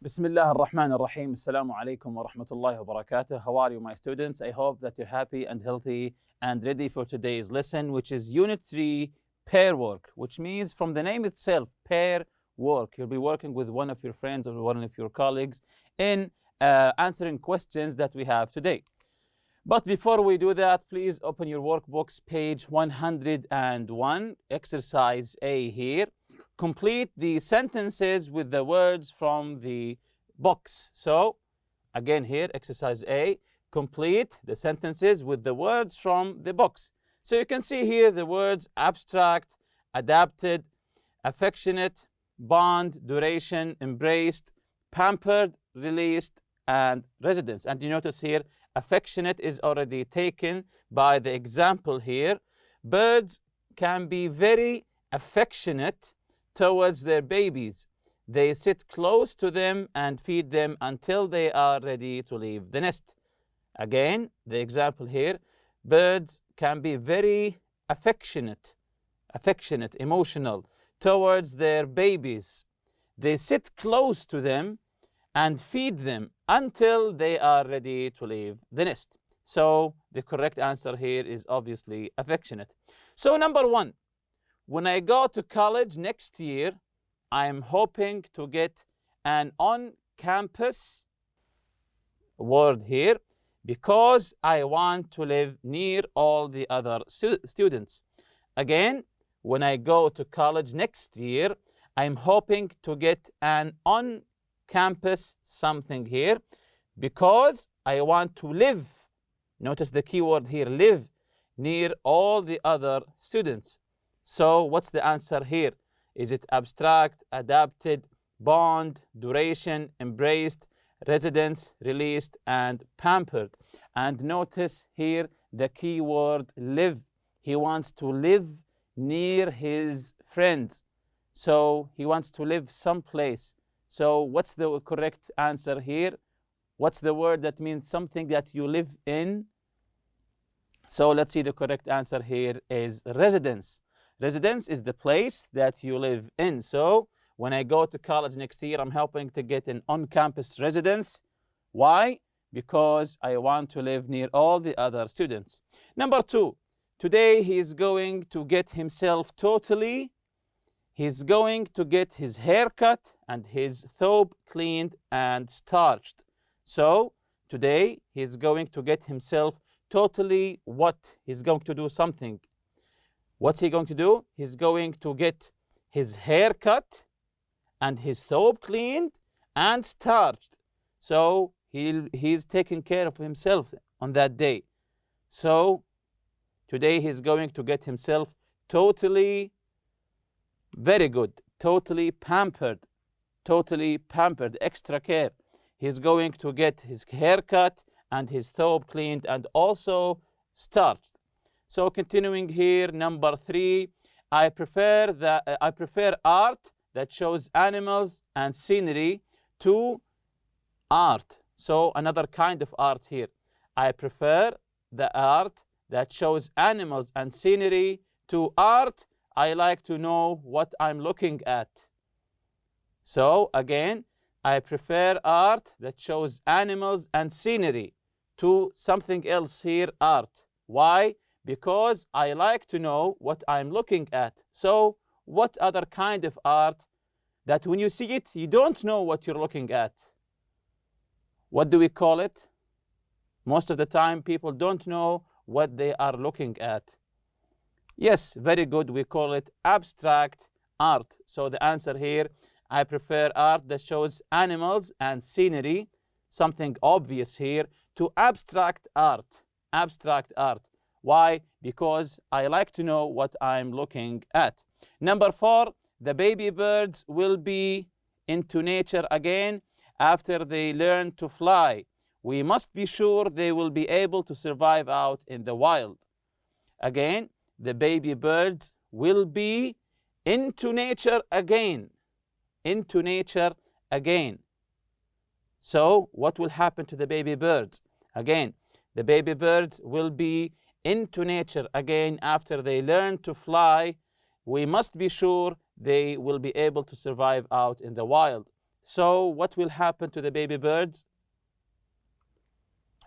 بسم الله الرحمن الرحيم. السلام عليكم ورحمة الله وبركاته. How are you, my students? I hope that you're happy and healthy and ready for today's lesson, which is Unit 3 pair work, which means from the name itself, pair work. You'll be working with one of your friends or one of your colleagues in answering questions that we have today. But before we do that, please open your workbooks, page 101, exercise A here. Complete the sentences with the words from the box. So, again here, exercise A, complete the sentences with the words from the box. So you can see here the words abstract, adapted, affectionate, bond, duration, embraced, pampered, released, and residence. And you notice here, affectionate is already taken by the example here. Birds can be very affectionate towards their babies. They sit close to them and feed them until they are ready to leave the nest. Again, the example here, birds can be very affectionate, emotional towards their babies. They sit close to them and feed them until they are ready to leave the nest. So the correct answer here is obviously affectionate. So number one, when I go to college next year, I'm hoping to get an on-campus word here because I want to live near all the other students. Again, when I go to college next year, I'm hoping to get an on-campus something here because I want to live. Notice the key word here, live, near all the other students. So what's the answer here? Is it abstract, adapted, bond, duration, embraced, residence, released, and pampered? And notice here the key word live. He wants to live near his friends. So he wants to live someplace. So what's the correct answer here? What's the word that means something that you live in? So let's see, the correct answer here is residence. Residence is the place that you live in. So when I go to college next year, I'm hoping to get an on-campus residence. Why? Because I want to live near all the other students. Number two, today he's going to get himself he's going to get his hair cut and his thobe cleaned and starched. So today he's going to get himself totally what? He's going to do something. What's he going to do? He's going to get his hair cut and his thobe cleaned and starched. So he's taking care of himself on that day. So today he's going to get himself totally, very good, totally pampered, extra care. He's going to get his hair cut and his thobe cleaned and also starched. So continuing here, number three, I prefer art that shows animals and scenery to art. So another kind of art here. I prefer the art that shows animals and scenery to art. I like to know what I'm looking at. So again, I prefer art that shows animals and scenery to something else here, art. Why? Because I like to know what I'm looking at. So what other kind of art that when you see it, you don't know what you're looking at? What do we call it? Most of the time, people don't know what they are looking at. Yes, very good. We call it abstract art. So the answer here, I prefer art that shows animals and scenery, something obvious here, to abstract art. Abstract art. Why? Because I like to know what I'm looking at. Number four, the baby birds will be into nature again after they learn to fly. We must be sure they will be able to survive out in the wild. Again, the baby birds will be into nature again. Into nature again. So what will happen to the baby birds? Again, the baby birds will be into nature again after they learn to fly. We must be sure they will be able to survive out in the wild. So what will happen to the baby birds?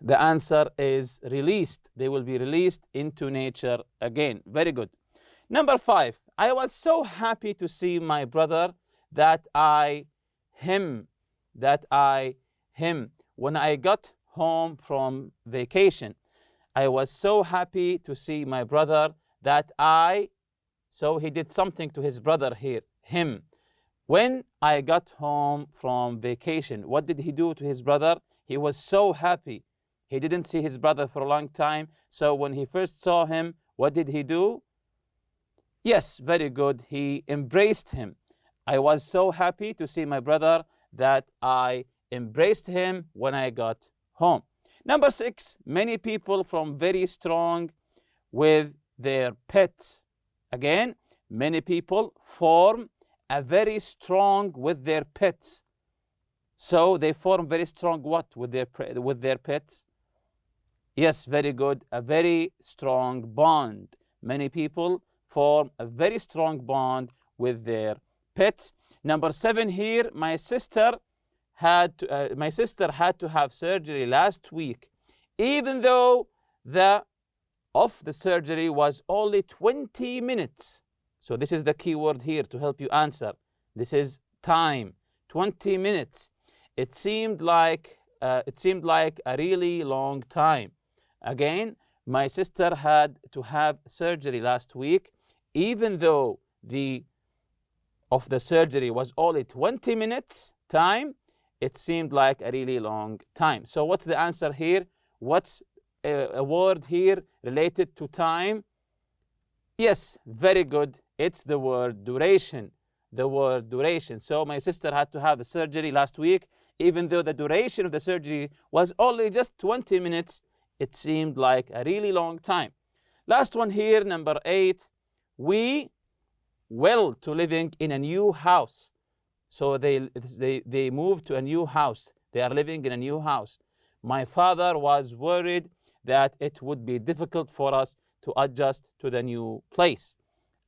The answer is released. They will be released into nature again. Very good. Number 5, I was so happy to see my brother that I him when I got home from vacation. I was so happy to see my brother that so he did something to his brother here, him. When I got home from vacation, what did he do to his brother? He was so happy. He didn't see his brother for a long time. So when he first saw him, what did he do? Yes, very good. He embraced him. I was so happy to see my brother that I embraced him when I got home. Number 6, many people from very strong with their pets. Again, many people form a very strong with their pets. So they form very strong what with their pets? Yes, very good. A very strong bond. Many people form a very strong bond with their pets. Number 7 here, my sister had to have surgery last week, even though the surgery was only 20 minutes. So this is the key word here to help you answer. This is time, 20 minutes. It seemed like a really long time. Again, my sister had to have surgery last week, even though the surgery was only 20 minutes time. It seemed like a really long time. So what's the answer here? What's a word here related to time? Yes, very good. It's the word duration. The word duration. So my sister had to have the surgery last week, even though the duration of the surgery was only just 20 minutes. It seemed like a really long time. Last one here, number 8. We will to living in a new house. So they moved to a new house. They are living in a new house. My father was worried that it would be difficult for us to adjust to the new place.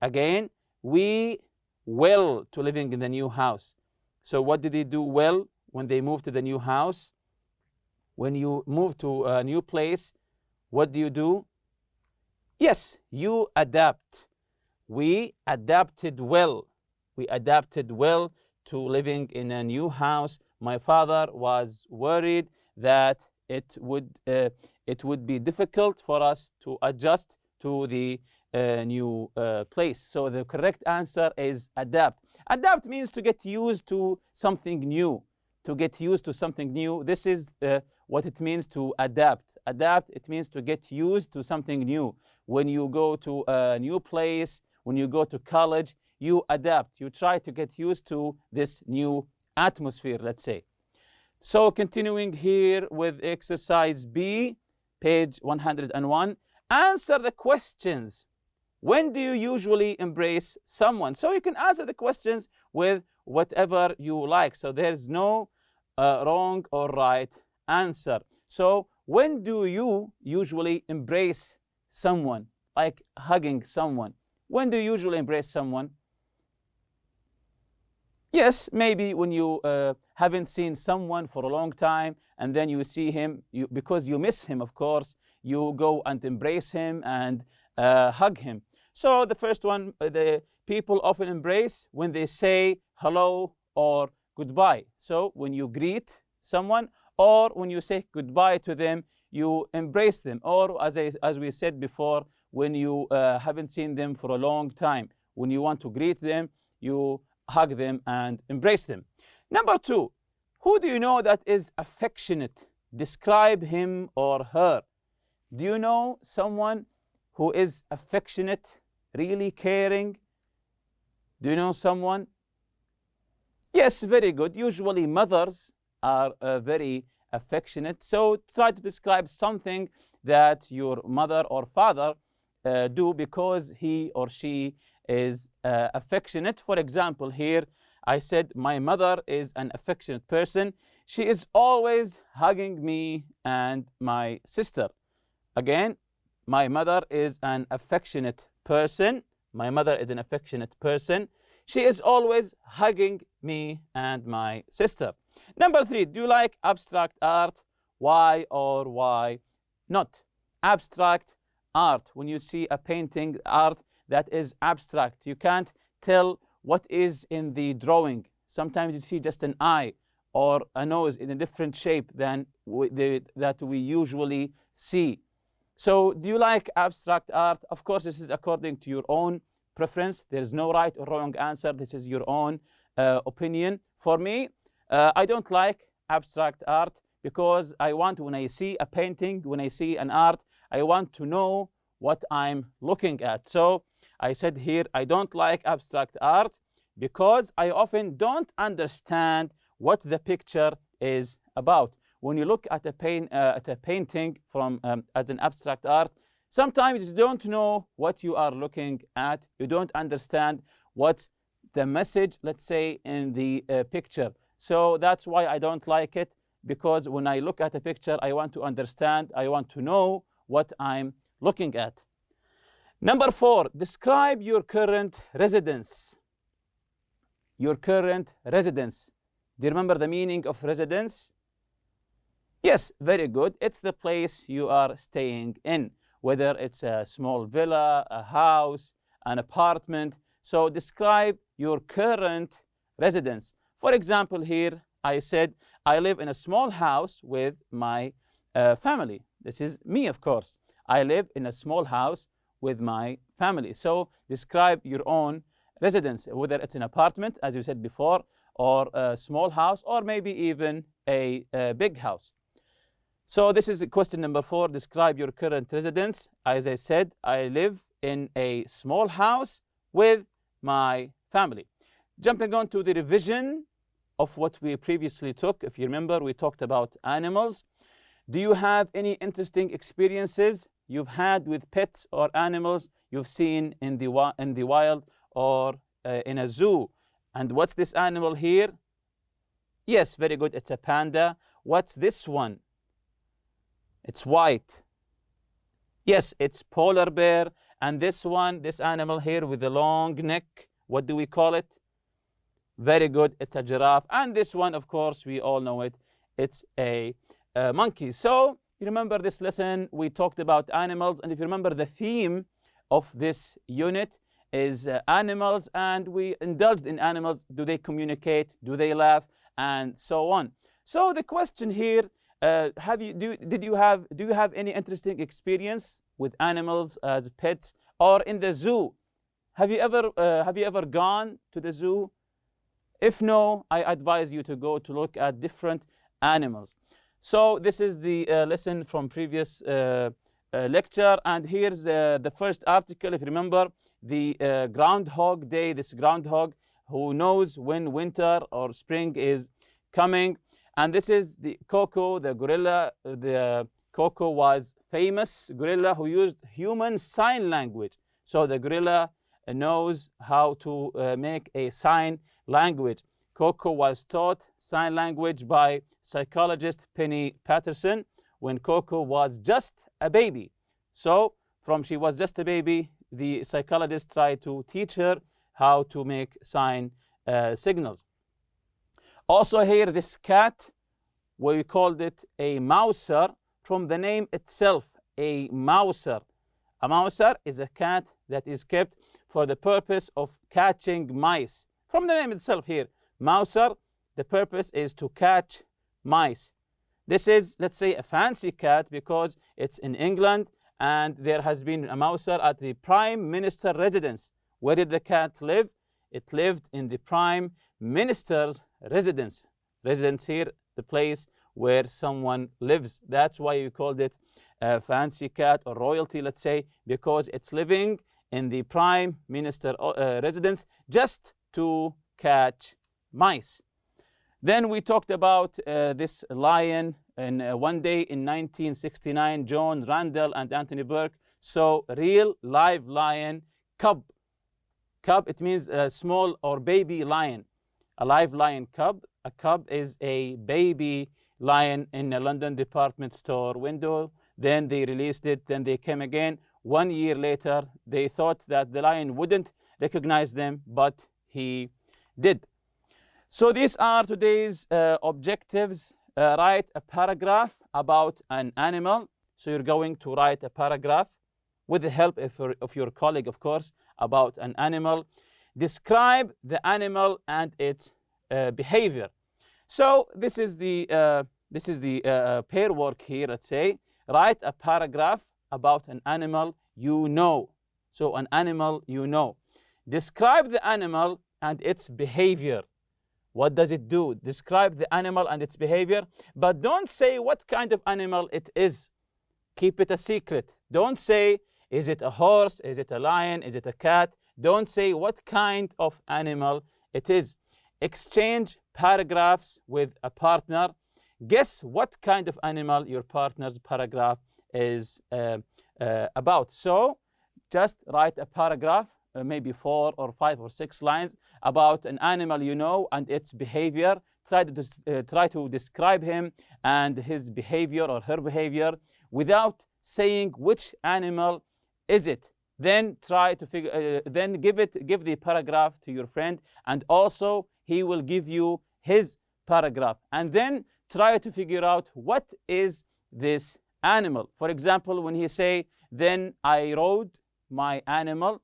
Again, we will to living in the new house. So what did they do well when they moved to the new house? When you move to a new place, what do? Yes, you adapt. We adapted well. We adapted well to living in a new house. My father was worried that it would be difficult for us to adjust to the new place. So the correct answer is adapt. Adapt means to get used to something new. To get used to something new. This is what it means to adapt. Adapt, it means to get used to something new. When you go to a new place, when you go to college, you adapt. You try to get used to this new atmosphere, let's say. So continuing here with exercise B, page 101. Answer the questions. When do you usually embrace someone? So you can answer the questions with whatever you like. So there's no wrong or right answer. So when do you usually embrace someone? Like hugging someone. When do you usually embrace someone? Yes, maybe when you haven't seen someone for a long time and then you see him, because you miss him, of course, you go and embrace him and hug him. So the first one, the people often embrace when they say hello or goodbye. So when you greet someone or when you say goodbye to them, you embrace them. Or as we said before, when you haven't seen them for a long time, when you want to greet them, you hug them and embrace them. Number 2, who do you know that is affectionate? Describe him or her. Do you know someone who is affectionate, really caring? Do you know someone? Yes, very good. Usually mothers are very affectionate. So try to describe something that your mother or father do because he or she is affectionate. For example, here I said my mother is an affectionate person. She is always hugging me and my sister. Again, my mother is an affectionate person. My mother is an affectionate person. She is always hugging me and my sister. Number 3, do you like abstract art? Why or why not? Abstract art, when you see a painting, art that is abstract, you can't tell what is in the drawing. Sometimes you see just an eye or a nose in a different shape than that we usually see. So do you like abstract art? Of course, this is according to your own preference. There's no right or wrong answer. This is your own opinion. For me, I don't like abstract art because I want, when I see a painting, when I see an art, I want to know what I'm looking at. So I said here, I don't like abstract art because I often don't understand what the picture is about. When you look at a painting from as an abstract art, sometimes you don't know what you are looking at. You don't understand what's the message, let's say, in the picture. So that's why I don't like it, because when I look at a picture, I want to understand, I want to know what I'm looking at. Number 4, describe your current residence. Your current residence. Do you remember the meaning of residence? Yes, very good. It's the place you are staying in, whether it's a small villa, a house, an apartment. So describe your current residence. For example, here I said, I live in a small house with my family. This is me, of course. I live in a small house with my family. So describe your own residence, whether it's an apartment, as you said before, or a small house, or maybe even a big house. So this is question number 4, describe your current residence. As I said, I live in a small house with my family. Jumping on to the revision of what we previously took. If you remember, we talked about animals. Do you have any interesting experiences you've had with pets or animals you've seen in the wild or in a zoo? And what's this animal here? Yes, very good. It's a panda. What's this one? It's white. Yes, it's polar bear. And this one, this animal here with the long neck, what do we call it? Very good. It's a giraffe. And this one, of course, we all know it. It's a monkey. So you remember this lesson, we talked about animals. And if you remember, the theme of this unit is animals, and we indulged in animals. Do they communicate? Do they laugh? And so on. So the question here, do you have any interesting experience with animals as pets or in the zoo? Have you ever gone to the zoo? If no, I advise you to go to look at different animals. So this is the lesson from previous lecture, and here's the first article. If you remember, the Groundhog Day, this groundhog who knows when winter or spring is coming. And this is the Coco, the gorilla. The Coco was famous gorilla who used human sign language. So the gorilla knows how to make a sign language. Coco was taught sign language by psychologist Penny Patterson when Coco was just a baby. So from she was just a baby, the psychologist tried to teach her how to make sign signals. Also here, this cat, we called it a mouser from the name itself, a mouser. A mouser is a cat that is kept for the purpose of catching mice. From the name itself here, mouser, the purpose is to catch mice. This is, let's say, a fancy cat because it's in England, and there has been a mouser at the Prime Minister residence. Where did the cat live? It lived in the Prime Minister's residence. Residence here, the place where someone lives. That's why we called it a fancy cat or royalty, let's say, because it's living in the Prime Minister residence just to catch mice. Then we talked about this lion, and one day in 1969, John Randall and Anthony Burke saw real live lion cub. Cub, it means a small or baby lion. A live lion cub. A cub is a baby lion in a London department store window. Then they released it. Then they came again. 1 year later, they thought that the lion wouldn't recognize them, but he did. So these are today's objectives. Write a paragraph about an animal. So you're going to write a paragraph with the help of your colleague, of course, about an animal. Describe the animal and its behavior. So this is the pair work here. Let's say write a paragraph about an animal you know. So an animal you know. Describe the animal and its behavior. What does it do? Describe the animal and its behavior, but don't say what kind of animal it is. Keep it a secret. Don't say, is it a horse? Is it a lion? Is it a cat? Don't say what kind of animal it is. Exchange paragraphs with a partner. Guess what kind of animal your partner's paragraph is about. So just write a paragraph, maybe 4 or 5 or 6 lines about an animal you know and its behavior. Try to describe him and his behavior or her behavior without saying which animal is it. Then try to then give the paragraph to your friend, and also he will give you his paragraph, and then try to figure out what is this animal. For example, when he say, then I rode my animal.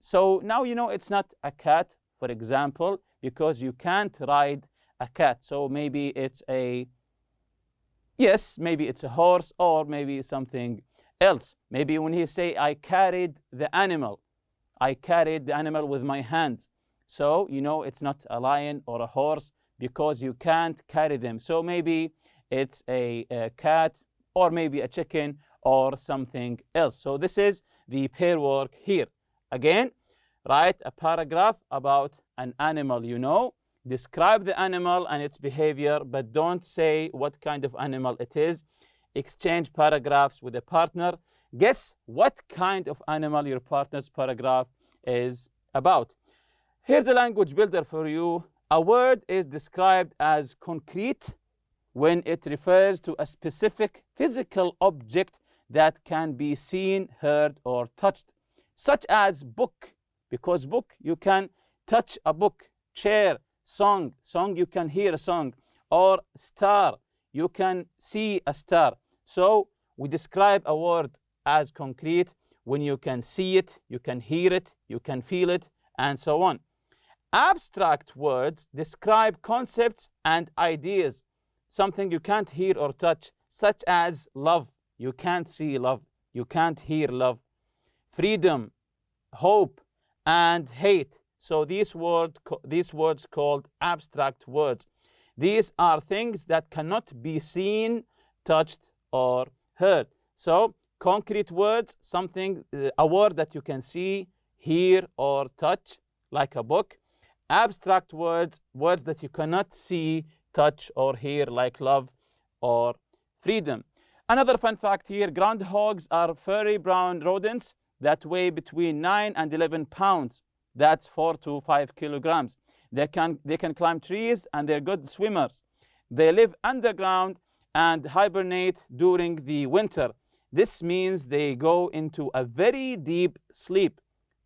So now you know it's not a cat, for example, because you can't ride a cat. So maybe it's maybe it's a horse, or maybe something else. Maybe when he say, I carried the animal. I carried the animal with my hands. So you know it's not a lion or a horse because you can't carry them. So maybe it's a cat, or maybe a chicken, or something else. So this is the pair work here. Again, write a paragraph about an animal you know. Describe the animal and its behavior, but don't say what kind of animal it is. Exchange paragraphs with a partner. Guess what kind of animal your partner's paragraph is about. Here's a language builder for you. A word is described as concrete when it refers to a specific physical object that can be seen, heard, or touched, such as book, because book, you can touch a book. Chair, song, you can hear a song. Or star, you can see a star. So we describe a word as concrete when you can see it, you can hear it, you can feel it, and so on. Abstract words describe concepts and ideas, something you can't hear or touch, such as love. You can't see love, you can't hear love. Freedom, hope, and hate. So these words called abstract words. These are things that cannot be seen, touched, or heard. So concrete words, a word that you can see, hear, or touch, like a book. Abstract words that you cannot see, touch, or hear, like love or freedom. Another fun fact here, groundhogs are furry brown rodents that weigh between 9 and 11 pounds. That's 4 to 5 kilograms. They can climb trees, and they're good swimmers. They live underground and hibernate during the winter. This means they go into a very deep sleep.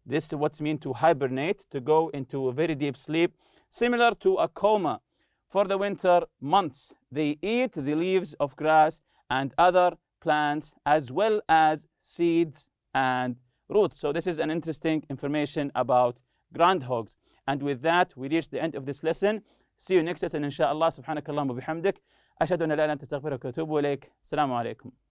This is what's meant to hibernate, to go into a very deep sleep, similar to a coma. For the winter months, they eat the leaves of grass and other plants, as well as seeds and roots. So this is an interesting information about groundhogs. And with that, we reach the end of this lesson. See you next lesson, inshallah. Subhanakallah wa bihamdik. أشهد أن لا إله إلا أنت أستغفرك وأتوب إليك. السلام عليكم.